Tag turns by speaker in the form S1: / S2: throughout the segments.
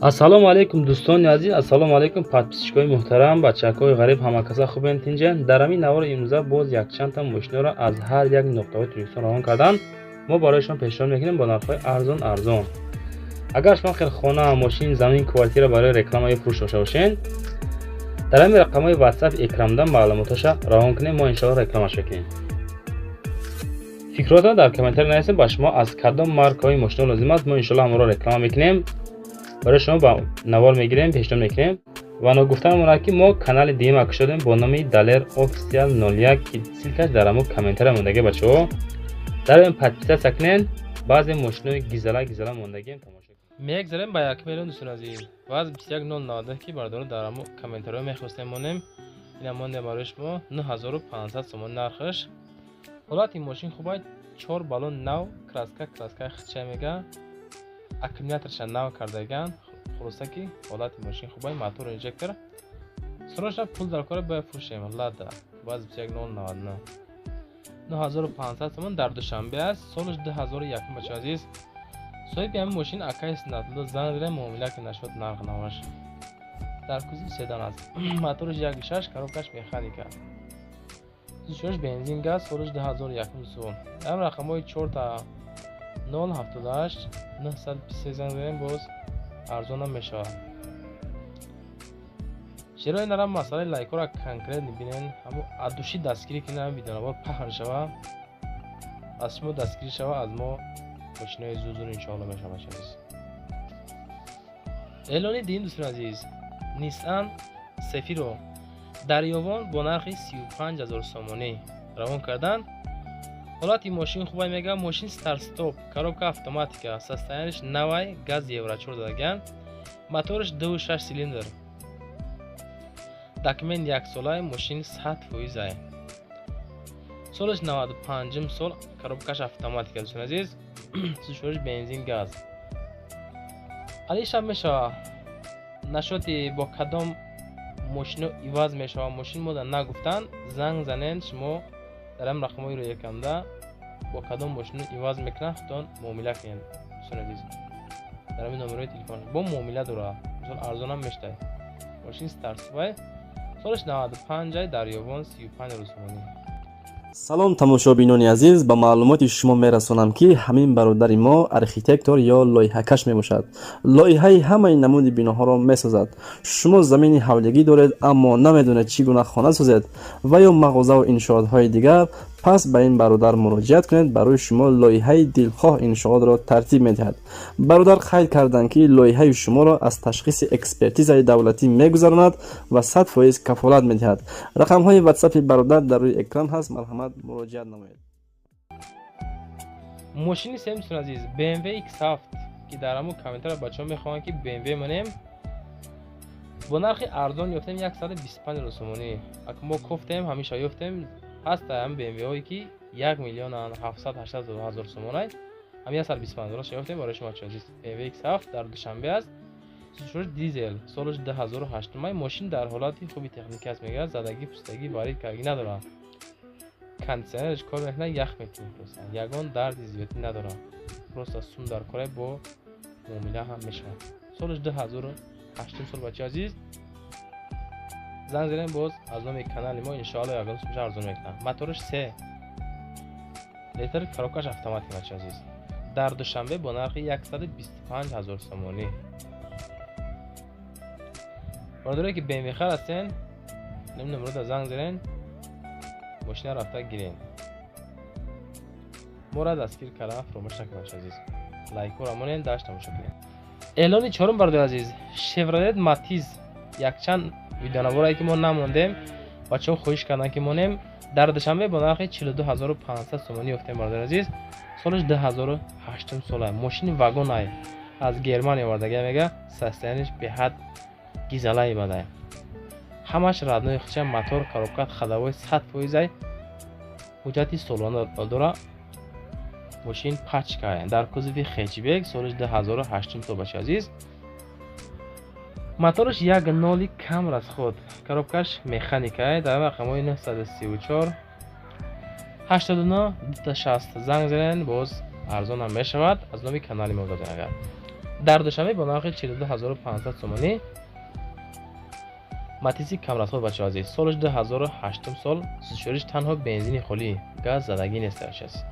S1: ассалому алайкум дӯстони азиз, ассалому алайкум подписчикои муҳтарам, бачакҳои ғариб, ҳамакаса хубен тинҷен. Дар ҳамин навори имрӯза боз якчандта мошинҳоро аз ҳар як нуқтаҳои Туркистон равон кардан мо барояшон пешниҳод мекунем бо нархҳои арзон. агар шумо хел хона, мошин, замин, квартира барои реклама ё фурӯш дошта бошен, дар ҳамин рақамҳои WhatsApp экранда маълумоташа равон кунем, мо иншоалло рекламаш мекунем. фикротро дар комментария нависем, ба шумо аз кадом маркаҳои мошинҳо лозим аст, мо иншоалло ҳамонро реклама мекунем, барои шумо ба навор мегирем, пешниҳод мекунем. ва ногуфтанамон ки мо канали диема кушодем бо номи Daler Official 01 ки силкаш дар ҳамон комментария мондагӣ. бачаҳо дар ин подписатсия кунен, баъзе мошинои гизала мондагием тамошо кунем. мегзарем ба 1 миллион дӯстони азиз. ваз 21090 ки бардор дар ҳамон комментария мехостем монем. ина мондем барои шумо 9500 сомон нархаш. ҳолати мошин хубай, 4 баллон нав, краска хича мега, аккумуляторша нав кардаган. хулоса ки ҳолати мошин хубай, мотор инжектор. срочно пул дар кора бая фурӯшем. лада баз 21099 9500 сомон дар душанбе аст, солаш 2001 бача азиз. соҳиби ҳамин мошин акаи Синатулло занг зада муомила ки нашуд нарх наваш. дар кузов седан аст. моториш 1.6, коробкаш механика. зушош бензин газ, солаш 2001 сол. ҳам рақамҳои 4 та 078 923 занг зарем, боз арзонам мешавад. широи нарам масъалаи лайкора конкрет мебинен, ҳамо адуши дастгирӣ ки нарам видеонавор паҳн шава, аз шумо дастгирӣ шава, аз мо мошинои зур иншоалло мешавад. эълони дин дӯстони азиз, Nissan Sefiro дар ёвон бо нархи 35000 сомонӣ равон кардан. ҳолати мошин хубай мега, мошин старт-стоп, коробка автоматика, состояниш навай, газ евро 4 дадаган, моториш 2.6 силиндр. документ 1 солай, мошин 100%. солиш 95 сол, коробкаш автоматика дӯстони азиз. сушориш бензин газ. алишам мешава нашоти бо кадом мошино иваз мешава, мошин мода нагуфтан, занг занен шумо дар ҳам рақамҳои рӯи камда бо кадом мошино иваз мекунад, худон муомила кунед дӯстони азиз. дар ҳамин номерои телефон бо муомила дорад, мисол арзонам мешавад. мошин старсвай, солиш 95 дар ёвон 35 сомонӣ.
S2: салом тамошобинони азиз, ба маълумоти шумо мерасонам ки ҳамин бародари мо архитектор ё лоиҳакаш мебошад. лоиҳаи ҳамаи намуди биноҳоро месозад. шумо замини ҳавлигӣ доред, аммо намедонед чӣ гуна хона созед ва ё мағозаву иншоотҳои дигар, пас ба ин бародар муроҷиат кунед, барои шумо лоиҳаи дилхоҳ иншоотро тартиб медиҳад. бародар қайд карданд ки лоиҳаи шуморо аз ташхиси экспертизаи давлатӣ мегузаронад ва 100% кафолат медиҳад. рақамҳои WhatsApp бародар дар рӯи экран ҳаст, марҳамат муроҷиат намоед.
S1: мошини сем дӯстони азиз, BMW X7 ки дар ҳамон комментария бачаҳо мехоҳанд ки BMW монем, бо нархи арзон ёфтем 125 сомонӣ. акун мо кофтем, ҳамеша ёфтем ҳаста ҳам BMW-ҳое ки 1 миллион 780 000 сомонай, ҳам 125 ёфтем барои шумо бачаҳо азиз. BMW X7 дар душанбе аст, сушош дизел, солаш 2008. мошин дар ҳолати хуби техника аст мегӯяд, задагӣ пустагӣ варид кардагӣ надорад. кондитсионериш кор мекунад, ях метавонад просто. ягон дарди зиёдӣ надорад. просто сум дар кора бо муомила ҳам мешавад. солаш 2008 сол бачаҳо азиз. занг зарем, боз аз номи канали мо иншоалло ягон сумша арзон мекунад. моториш 3 литр, коробкаш автоматик бачаҳо азиз. дар душанбе бо нархи 125000 сомонӣ. бародаре ки BMW хар ҳастен, номеро занг зарен, мошина рафта гирен. мора дастгир карда фаромӯш накунед бачаҳо азиз. лайкора монен, даш тамошо кунед. эълони чорум бародаре азиз, Chevrolet Matiz якчанд видеонаворе ки мо намондем, бачаҳо хоҳиш кардан ки монем, дар душанбе бо нархи 42500 сомонӣ ёфтем бародаре азиз. солиш 2008 солай, мошини вагонай, аз Германия овардагӣ мега, состояниш беҳад гизалаи бадай. ҳамаш раднои хича, мотор, коробка, хадавои 100%, ҳуҷҷати солона дора. мошин пачка дар кузови хечбек, солиш 2008 сол бачаҳо азиз. моториш 1.0 камер аз худ, коробкаш механика, дар рақамҳои 934 89 260 занг зарен, боз арзонам мешавад. аз номи канали мо додем. агар дар душанбе бо нархи 42500 сомонӣ матиси камрасход бачаҳо азиз. соли 2008 сол сӯзишвориш танҳо бензини холӣ, газ задагӣ нест аст.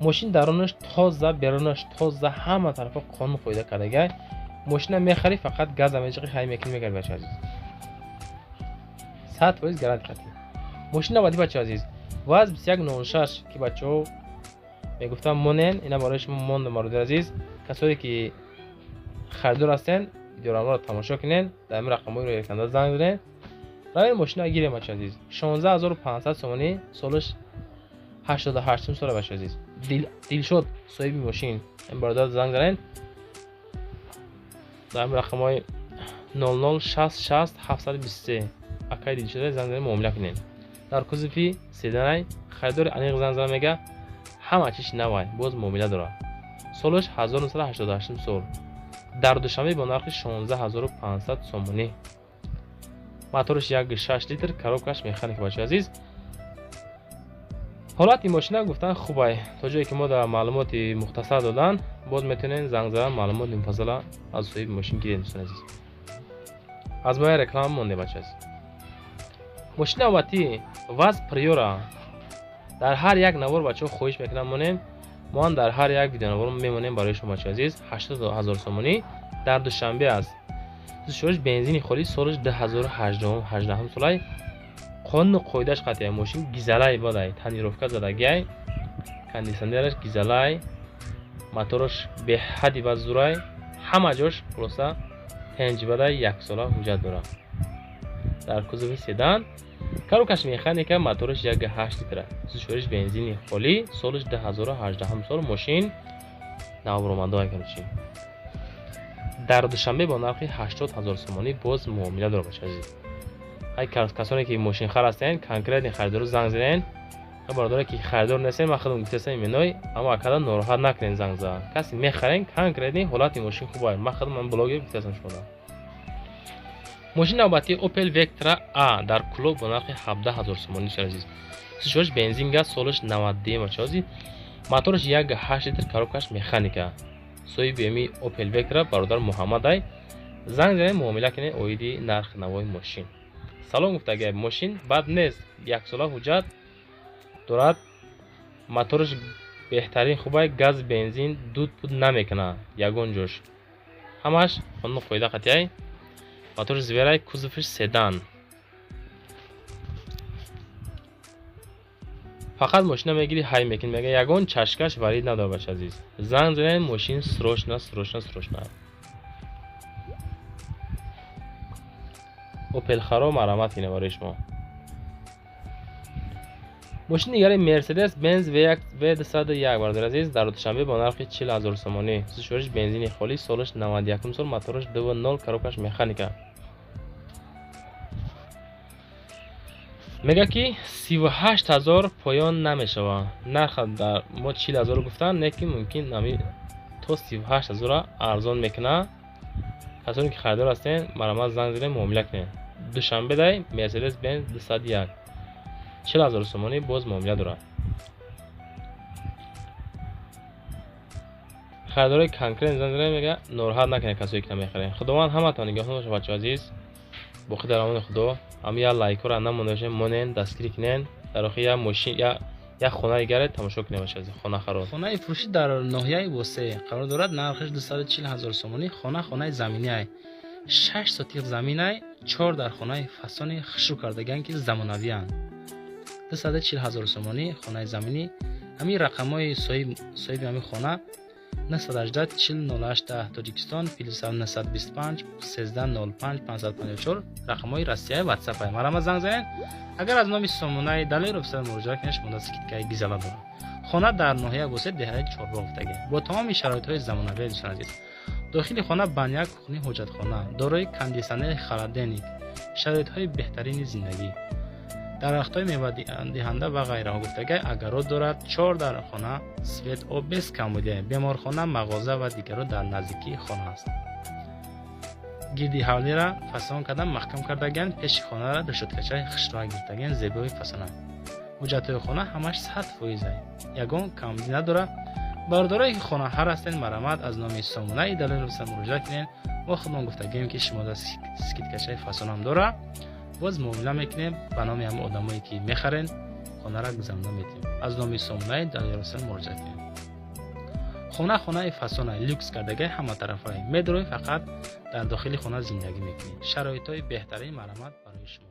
S1: мошин дарунаш тоза, берунаш тоза, ҳама тарафа қонун қоида кардагай. мошина мехарӣ, фақат газа мечиқӣ, ҳай мекунӣ, мегари бачаҳо азиз. 100% гарантия қатъӣ. мошина баъди бачаҳо азиз. ваз 2106 ки бачаҳо мегуфтам монен, ина барои шумо монда мародир азиз. касоне ки харидор ҳастен, видеораморо тамошо кунен, дар ин рақамҳои рӯяканда занг занен. равен мошина гирем бачаҳо азиз. 16500 сомонӣ, солаш 88 сол бачаҳо азиз. дилшод соҳиби мошин, ин бародар занг занен. дар ин рақамҳои 0066 723 акай дилшода занг занен, муомила кунен. дар кузуфи седанай харидори аниқ занг занен, мега ҳама чиш навай, боз муомила дорад. солаш 1988 сол. дар душанбе бо нархи 16500 сомонӣ. моториш 1.6 литр, коробкаш механик бачаҳо азиз. ҳолати мошина гуфтан хубай. то ҷое ки мо дар маълумоти мухтасар додан, боз метавонен занг занан, маълумоти муфассала аз соҳиби мошин гиред дӯстон азиз. аз моя реклама монде бачаҳо азиз. мошина обати ваз приора. дар ҳар як навор бачаҳо хоҳиш мекунам монем. мо дар ҳар як видеонавор мемонем барои шумо бачаҳо азиз. 80000 сомонӣ дар душанбе аст. сӯзишвориш бензини холӣ, солаш 2018 солай. қонуну қоидаш қатъия. мошин гизалай бодай, танировка задагиай, кондисионераш гизалай, моторош беҳади ба зурай, ҳама ҷош хулоса тенҷи бадай, 1 сола ҳуҷҷат дорад. дар кузуви седан коробкаш механика, моториш 1.8 литр. сӯзишвориш бензини холӣ, солаш 2018 сол. мошин навбаромадои корочи. дар душанбе бо нархи 80000 сомонӣ боз муомила дорад бачаҳо азиз. ай касоне ки мошинхар ҳастен, конкретни харидору занг занен. бародаре ки харидор нестен, ман худам гуфтасам миной, аммо акада нороҳат накунен занг зан. каси мехарен, конкретни ҳолати мошин хубай. ман худам блоге гуфтасам шумо. мошин навбати Opel Vectra A дар кулоб бо нархи 17000 сомонӣ шуд азиз. сӯзишвориш бензин газ, солаш 90 бачаҳо азиз. моториш 1.8 литр, коробкаш механика. соҳиби ами Opel Vectra бародар Муҳаммадай. занг занен, муомила кунен оиди нархи навои мошин. салом гуфтагай, мошин бад нест, 1 сола ҳуҷҷат дорад. моториш беҳтарин хубай, газ, бензин дуд пуд намекунад, ягон ҷош. ҳамаш қонуну қоида қатъияй. моториш зверай, кузуфиш седан. фақат мошина мегири, ҳай мекунӣ, мега ягон чашкаш варид надорад бачаҳо азиз. занг занен, мошин срочно. Opel харо марамат кунем барои шумо. мошин дигари Mercedes Benz V201 бародар азиз. дар душанбе бо нархи 40000 сомонӣ. сӯзишвориш бензини холӣ, солаш 91 сол. моториш 2.0, коробкаш механика. мега ки 38000 поён намешавад. нарха дар мо 40000 гуфтан, неки мумкин нами то 38000 арзон мекунад. касоне ки харидор ҳастен, марамат занг занен, муомила кунен. душанбе дай Mercedes Benz 201 40000 сомонӣ боз муомила дорад. харидори конкрет занг занен, мега нороҳат накунед касое ки намехарен. худованд ҳаматон нигоҳон бошад бачаҳо азиз. боқӣ дар амони худо. ам я лайкора намонда бошем, монен дастгирӣ кунен. дар охир я мошин я хонаи дигаре тамошо кунем бачаҳо азиз. хона харод. хонаи фурӯшӣ дар ноҳияи Восе қарор дорад. нархиш 240000 сомонӣ. хонаи заминиай. 6 сотиқ заминай, 4 дар хонаи фасони хушрӯ кардаган ки замонавиянд. 240000 сомонӣ хонаи заминӣ. ҳамин рақамҳои соҳиби ҳамин хона 918 4008 Тоҷикистон +925 1305 554 рақамҳои россияи ватсапай. марама занг занен. агар аз номи Сомонаи Далеров бисад муроҷиат кунед, шумо скидкаи гизала дорад. хона дар ноҳияи Восе деҳаи Чорбоғ гуфтагӣ. бо тамоми шароитҳои замонавӣ дӯстон азиз. дохили хона баняк, кухни, ҳоҷатхона, дорои кондисионери холодильник, шароитҳои беҳтарини зиндагӣ, дарахтҳои мевадиҳанда ва ғайраҳо гуфтагай. агарот дорад. 4 дар хона свет об без камбудия, беморхона, мағоза ва дигаро дар наздикии хона аст. гирди ҳавлира фасон кардан маҳкам кардаган. пеши хонара решоткачаи хушрӯа гирифтаган, зебои фасона. ҳуҷҷатҳои хона ҳамаш 100%. ягон камбудӣ надорад. برادرایی که خانه ها هستند مرامت از نام سامونه دلیر حسین مراجعه کنین. ما خودمون گفتگیم که شما در سکیت کشای فاسون هم داره، باز معامله میکنیم به نام هم آدمایی که میخرین خانه را گزنده میتیم. از نام سامونه دلیر حسین مراجعه کنین. خانه فاسون لوکس کردگی همه طرفای میدروی، فقط در داخل خانه زندگی میکنین. شرایط های بهترین مرامت برای شما.